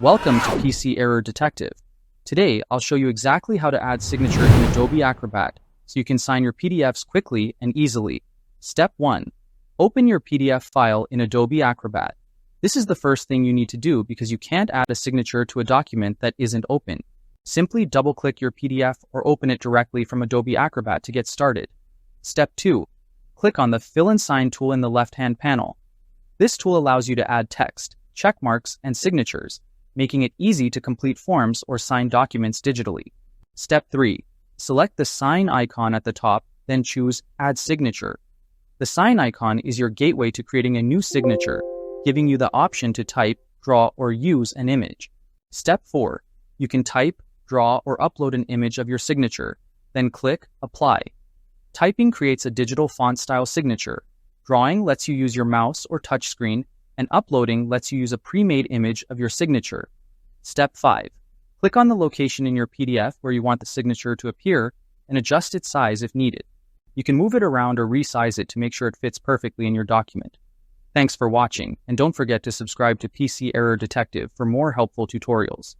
Welcome to PC Error Detective. Today, I'll show you exactly how to add signature in Adobe Acrobat so you can sign your PDFs quickly and easily. Step 1. Open your PDF file in Adobe Acrobat. This is the first thing you need to do because you can't add a signature to a document that isn't open. Simply double-click your PDF or open it directly from Adobe Acrobat to get started. Step 2. Click on the Fill and Sign tool in the left-hand panel. This tool allows you to add text, check marks, and signatures, making it easy to complete forms or sign documents digitally. Step 3. Select the sign icon at the top, then choose Add Signature. The sign icon is your gateway to creating a new signature, giving you the option to type, draw, or use an image. Step 4. You can type, draw, or upload an image of your signature, then click Apply. Typing creates a digital font-style signature. Drawing lets you use your mouse or touchscreen, and uploading lets you use a pre-made image of your signature. Step 5. Click on the location in your PDF where you want the signature to appear and adjust its size if needed. You can move it around or resize it to make sure it fits perfectly in your document. Thanks for watching, and don't forget to subscribe to PC Error Detective for more helpful tutorials.